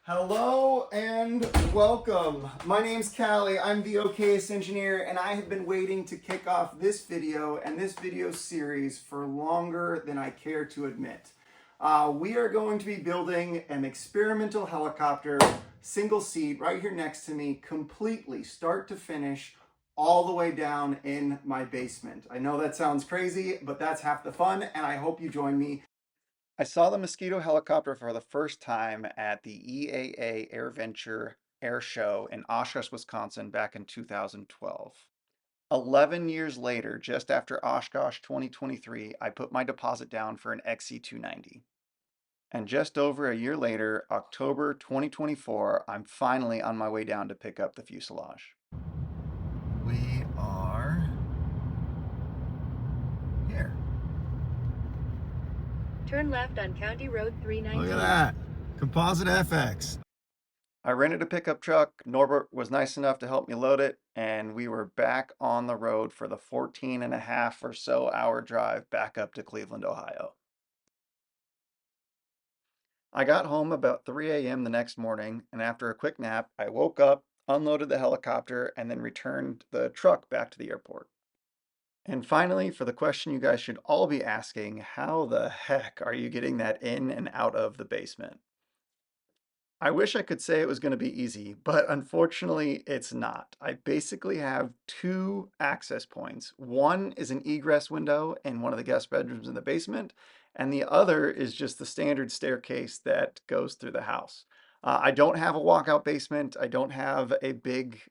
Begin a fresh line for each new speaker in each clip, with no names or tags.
Hello and welcome. My name's Callie. I'm the Okayest Engineer, and I have been waiting to kick off this video and this video series for longer than I care to admit. We are going to be building an experimental helicopter, single seat, right here next to me, completely start to finish, all the way down in my basement. I know that sounds crazy, but that's half the fun, and I hope you join me. I saw the Mosquito helicopter for the first time at the EAA AirVenture Air Show in Oshkosh, Wisconsin back in 2012. 11 years later, just after Oshkosh 2023, I put my deposit down for an XE290. And just over a year later, October 2024, I'm finally on my way down to pick up the fuselage. We are here.
Turn left on County Road 319.
Look at that. Composite FX. I rented a pickup truck. Norbert was nice enough to help me load it, and we were back on the road for the 14 and a half or so hour drive back up to Cleveland, Ohio. I got home about 3 a.m. the next morning, and after a quick nap, I woke up, unloaded the helicopter, and then returned the truck back to the airport. And finally, for the question you guys should all be asking, how the heck are you getting that in and out of the basement? I wish I could say it was going to be easy, but unfortunately it's not. I basically have two access points. One is an egress window in one of the guest bedrooms in the basement, and the other is just the standard staircase that goes through the house. I don't have a walkout basement. I don't have a big,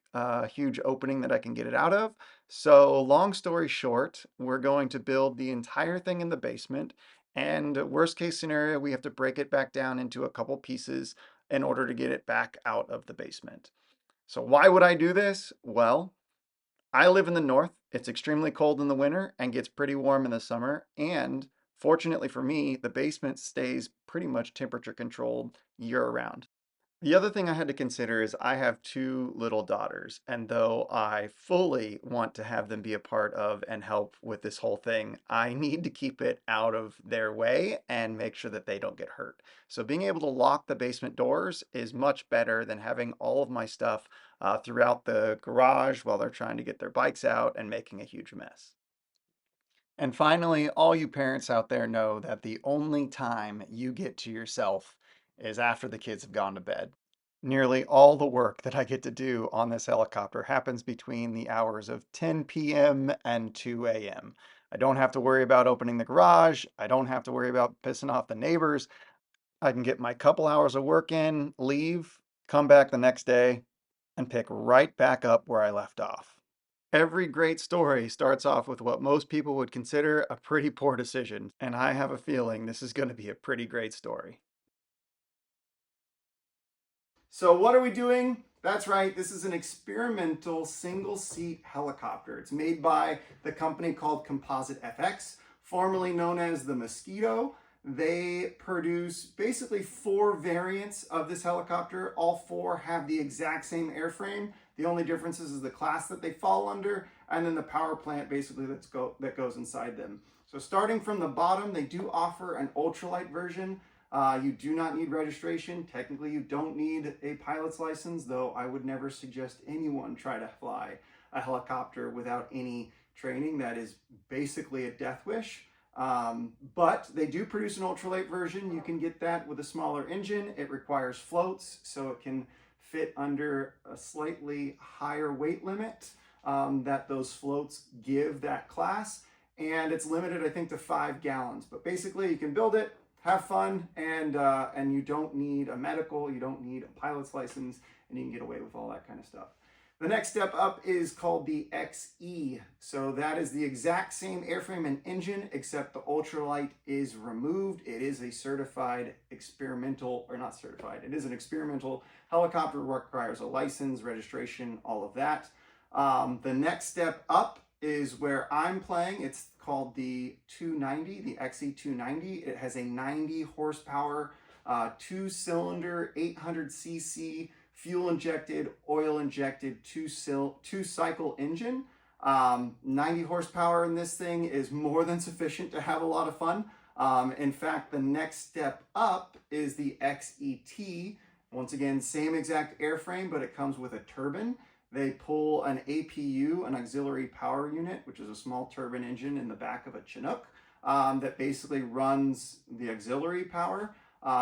huge opening that I can get it out of. So long story short, we're going to build the entire thing in the basement. And worst case scenario, we have to break it back down into a couple pieces in order to get it back out of the basement. So why would I do this? Well, I live in the north. It's extremely cold in the winter and gets pretty warm in the summer. And fortunately for me, the basement stays pretty much temperature controlled year round. The other thing I had to consider is I have two little daughters, and though I fully want to have them be a part of and help with this whole thing, I need to keep it out of their way and make sure that they don't get hurt. So being able to lock the basement doors is much better than having all of my stuff throughout the garage while they're trying to get their bikes out and making a huge mess. And finally, all you parents out there know that the only time you get to yourself is after the kids have gone to bed. Nearly all the work that I get to do on this helicopter happens between the hours of 10 p.m. and 2 a.m. I don't have to worry about opening the garage. I don't have to worry about pissing off the neighbors. I can get my couple hours of work in, leave, come back the next day, and pick right back up where I left off. Every great story starts off with what most people would consider a pretty poor decision, and I have a feeling this is going to be a pretty great story. So what are we doing? That's right, this is an experimental single-seat helicopter. It's made by the company called Composite FX, formerly known as the Mosquito. They produce basically four variants of this helicopter. All four have the exact same airframe. The only difference is the class that they fall under, and then the power plant basically that goes inside them. So starting from the bottom, they do offer an ultralight version. You do not need registration. Technically, you don't need a pilot's license, though I would never suggest anyone try to fly a helicopter without any training. That is basically a death wish. But they do produce an ultralight version. You can get that with a smaller engine. It requires floats, so it can fit under a slightly higher weight limit that those floats give that class. And it's limited, I think, to 5 gallons. But basically, you can build it, have fun, and you don't need a medical, you don't need a pilot's license, and you can get away with all that kind of stuff. The next step up is called the XE. So that is the exact same airframe and engine, except the ultralight is removed. It is a certified experimental, or not certified, it is an experimental helicopter, requires a license, registration, all of that. The next step up is where I'm playing. It's called the 290, the XE290. It has a 90 horsepower, 2-cylinder, 800cc, fuel injected, oil injected, two cycle engine. 90 horsepower in this thing is more than sufficient to have a lot of fun. In fact, the next step up is the XET, Once again, same exact airframe, but it comes with a turbine. They pull an APU, an auxiliary power unit, which is a small turbine engine in the back of a Chinook that basically runs the auxiliary power.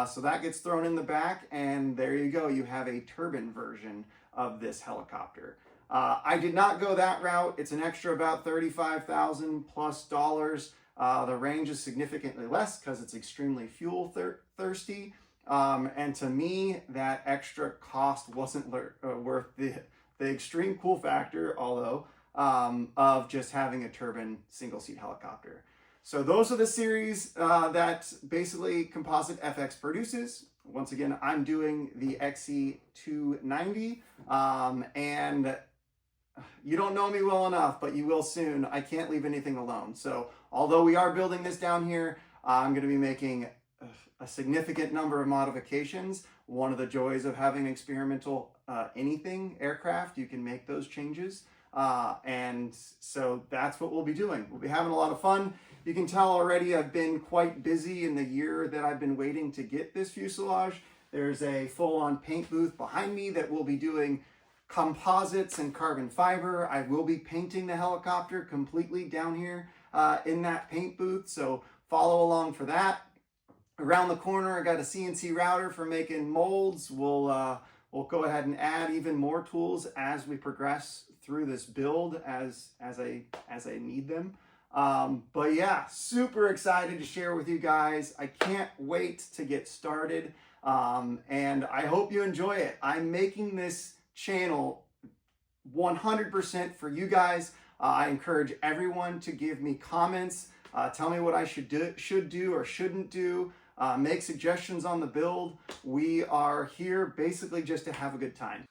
So that gets thrown in the back, and there you go. You have a turbine version of this helicopter. I did not go that route. It's an extra about $35,000 plus dollars. The range is significantly less because it's extremely fuel thirsty. And to me, that extra cost wasn't worth the extreme cool factor, although, of just having a turbine single seat helicopter. So those are the series that basically Composite FX produces. Once again, I'm doing the XE290, and you don't know me well enough, but you will soon. I can't leave anything alone. So although we are building this down here, I'm going to be making a significant number of modifications. One of the joys of having experimental anything aircraft, you can make those changes. And so that's what we'll be doing. We'll be having a lot of fun. You can tell already I've been quite busy in the year that I've been waiting to get this fuselage. There's a full-on paint booth behind me that will be doing composites and carbon fiber. I will be painting the helicopter completely down here in that paint booth, so follow along for that. Around the corner, I got a CNC router for making molds. We'll go ahead and add even more tools as we progress through this build as I need them. But yeah, super excited to share with you guys. I can't wait to get started, and I hope you enjoy it. I'm making this channel 100% for you guys. I encourage everyone to give me comments, tell me what I should do or shouldn't do, make suggestions on the build. We are here basically just to have a good time.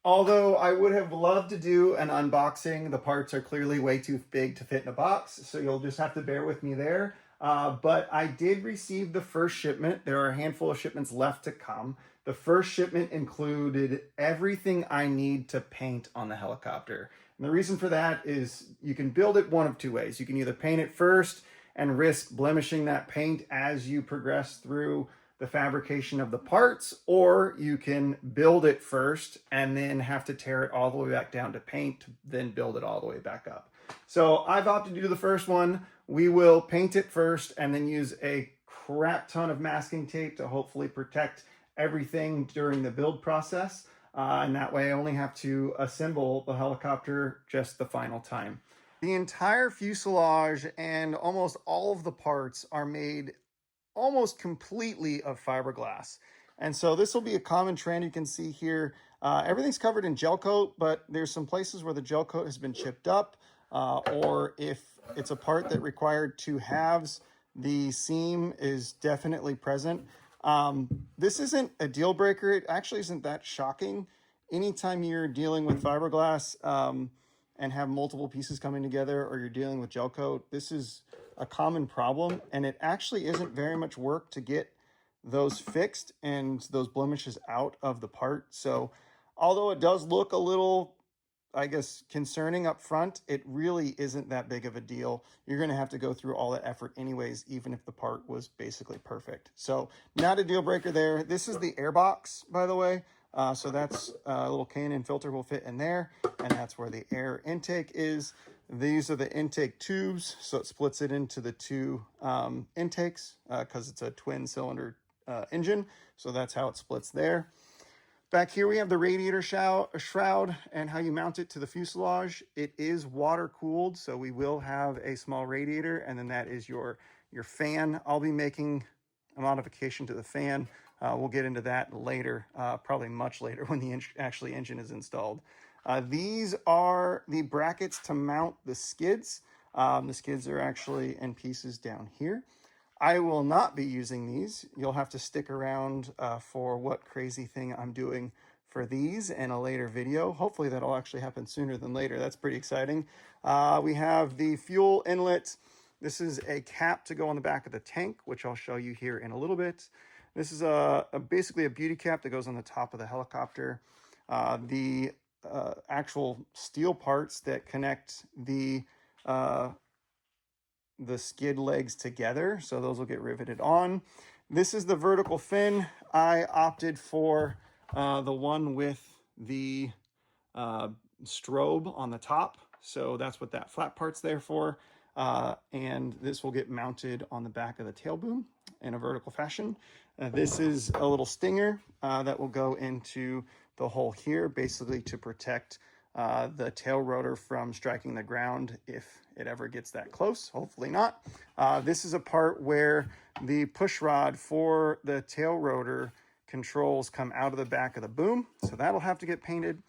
Although I would have loved to do an unboxing, the parts are clearly way too big to fit in a box, so you'll just have to bear with me there. But I did receive the first shipment. There are a handful of shipments left to come. The first shipment included everything I need to paint on the helicopter. And the reason for that is you can build it one of two ways. You can either paint it first and risk blemishing that paint as you progress through the fabrication of the parts, or you can build it first and then have to tear it all the way back down to paint to then build it all the way back up. So I've opted to do the first one. We will paint it first and then use a crap ton of masking tape to hopefully protect everything during the build process. And that way I only have to assemble the helicopter just the final time. The entire fuselage and almost all of the parts are made almost completely of fiberglass. And so this will be a common trend you can see here. Everything's covered in gel coat, but there's some places where the gel coat has been chipped up, or if it's a part that required two halves, the seam is definitely present. This isn't a deal breaker. It actually isn't that shocking. Anytime you're dealing with fiberglass and have multiple pieces coming together, or you're dealing with gel coat, this is a common problem, and it actually isn't very much work to get those fixed and those blemishes out of the part. So although it does look a little, I guess, concerning up front, it really isn't that big of a deal. You're going to have to go through all that effort anyways, even if the part was basically perfect. So not a deal breaker there. This is the air box, by the way. So that's a little K&N filter will fit in there, and that's where the air intake is. These are the intake tubes, so it splits it into the two intakes because it's a twin cylinder engine. So that's how it splits there. Back here we have the radiator shroud and how you mount it to the fuselage. It is water cooled, so we will have a small radiator, and then that is your fan. I'll be making a modification to the fan. We'll get into that later, probably much later when the engine is installed. These are the brackets to mount the skids. The skids are actually in pieces down here. I will not be using these. You'll have to stick around for what crazy thing I'm doing for these in a later video. Hopefully that'll actually happen sooner than later. That's pretty exciting. We have the fuel inlet. This is a cap to go on the back of the tank, which I'll show you here in a little bit. This is basically a beauty cap that goes on the top of the helicopter. The actual steel parts that connect the skid legs together, so those will get riveted on. This is the vertical fin. I opted for the one with the strobe on the top. So that's what that flat part's there for. And this will get mounted on the back of the tail boom in a vertical fashion. This is a little stinger that will go into the hole here, basically to protect the tail rotor from striking the ground if it ever gets that close. Hopefully not. This is a part where the push rod for the tail rotor controls come out of the back of the boom. So that'll have to get painted.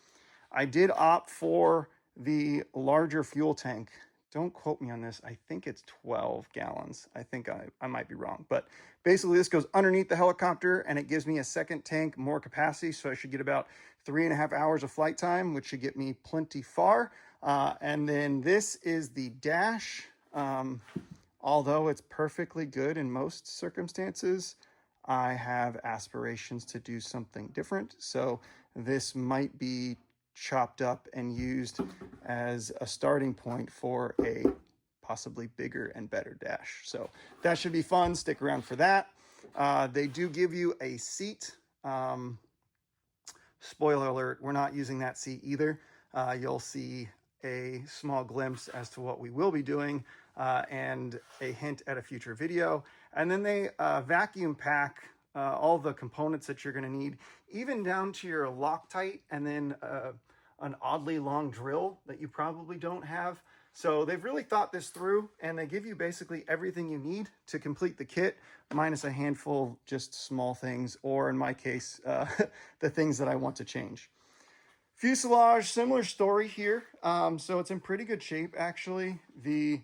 I did opt for the larger fuel tank. Don't quote me on this. I think it's 12 gallons. I think I might be wrong. But basically, this goes underneath the helicopter, and it gives me a second tank, more capacity. So I should get about 3.5 hours of flight time, which should get me plenty far. And then this is the dash. Although it's perfectly good in most circumstances, I have aspirations to do something different. So this might be chopped up and used as a starting point for a possibly bigger and better dash. So that should be fun. Stick around for that. They do give you a seat. Spoiler alert, we're not using that seat either. You'll see a small glimpse as to what we will be doing and a hint at a future video. And then they vacuum pack all the components that you're going to need, even down to your Loctite and then an oddly long drill that you probably don't have. So they've really thought this through, and they give you basically everything you need to complete the kit, minus a handful just small things, or in my case, the things that I want to change. Fuselage, similar story here. So it's in pretty good shape, actually. The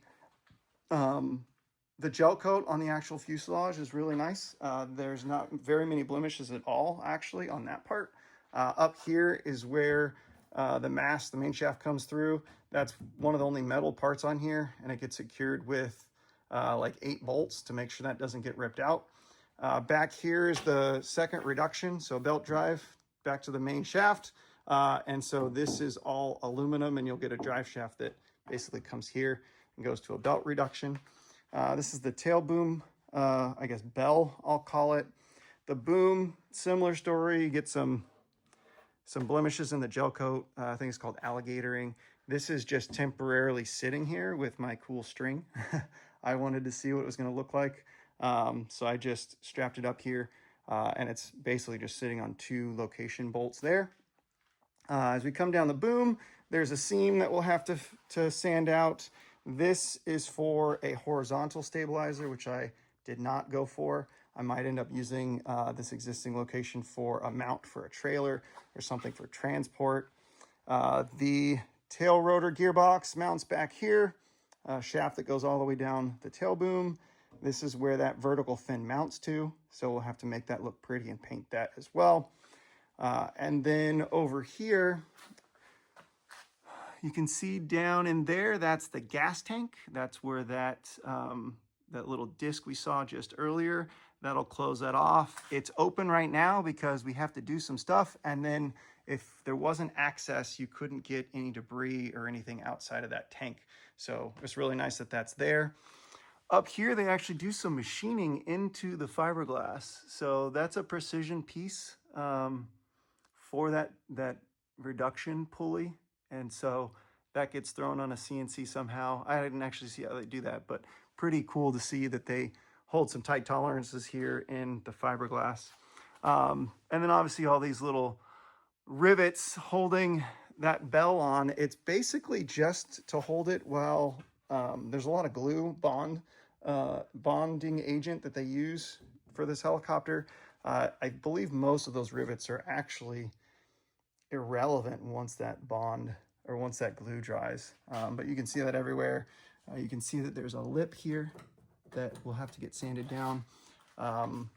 gel coat on the actual fuselage is really nice. There's not very many blemishes at all, actually, on that part. Up here is where the mast, the main shaft comes through. That's one of the only metal parts on here, and it gets secured with like 8 bolts to make sure that doesn't get ripped out. Back here is the second reduction, so belt drive back to the main shaft. And so this is all aluminum, and you'll get a drive shaft that basically comes here and goes to a belt reduction. This is the tail boom, I guess bell, I'll call it. The boom, similar story. You get some blemishes in the gel coat. I think it's called alligatoring. This is just temporarily sitting here with my cool string. I wanted to see what it was going to look like. So I just strapped it up here, and it's basically just sitting on 2 location bolts there. As we come down the boom, there's a seam that we'll have to sand out. This is for a horizontal stabilizer, which I did not go for. I might end up using this existing location for a mount for a trailer or something for transport. The tail rotor gearbox mounts back here, a shaft that goes all the way down the tail boom. This is where that vertical fin mounts to, so we'll have to make that look pretty and paint that as well. And then over here, you can see down in there, that's the gas tank. That's where that little disc we saw just earlier, that'll close that off. It's open right now because we have to do some stuff. And then if there wasn't access, you couldn't get any debris or anything outside of that tank. So it's really nice that that's there. Up here, they actually do some machining into the fiberglass. So that's a precision piece for that reduction pulley. And so that gets thrown on a CNC somehow. I didn't actually see how they do that, but pretty cool to see that they hold some tight tolerances here in the fiberglass. And then obviously all these little rivets holding that bell on. It's basically just to hold it while there's a lot of glue bonding agent that they use for this helicopter. I believe most of those rivets are actually irrelevant once that bond or once that glue dries. But you can see that everywhere. You can see that there's a lip here that will have to get sanded down. I'm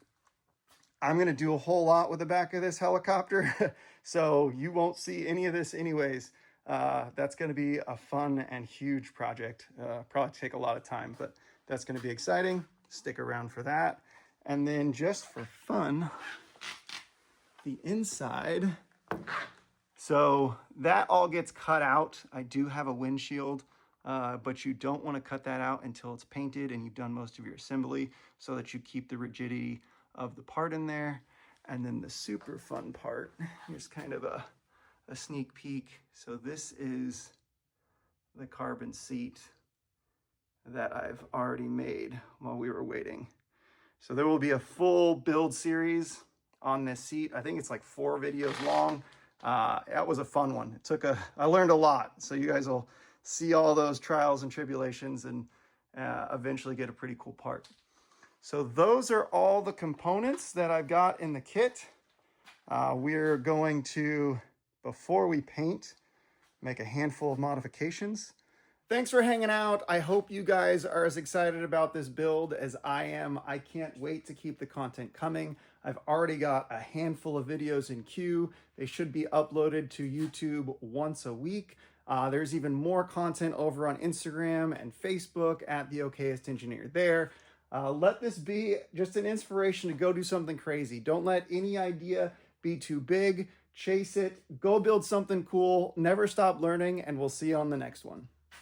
going to do a whole lot with the back of this helicopter, so you won't see any of this anyways. That's going to be a fun and huge project. Probably take a lot of time, but that's going to be exciting. Stick around for that. And then just for fun, the inside. So that all gets cut out. I do have a windshield, but you don't want to cut that out until it's painted and you've done most of your assembly so that you keep the rigidity of the part in there. And then the super fun part, here's kind of a sneak peek. So this is the carbon seat that I've already made while we were waiting. So there will be a full build series on this seat. I think it's like 4 videos long. That was a fun one. I learned a lot. So you guys will see all those trials and tribulations and eventually get a pretty cool part. So those are all the components that I've got in the kit. We're going to, before we paint, make a handful of modifications. Thanks for hanging out. I hope you guys are as excited about this build as I am. I can't wait to keep the content coming. I've already got a handful of videos in queue. They should be uploaded to YouTube once a week. There's even more content over on Instagram and Facebook at the Okayest Engineer there. Let this be just an inspiration to go do something crazy. Don't let any idea be too big. Chase it. Go build something cool. Never stop learning, and we'll see you on the next one.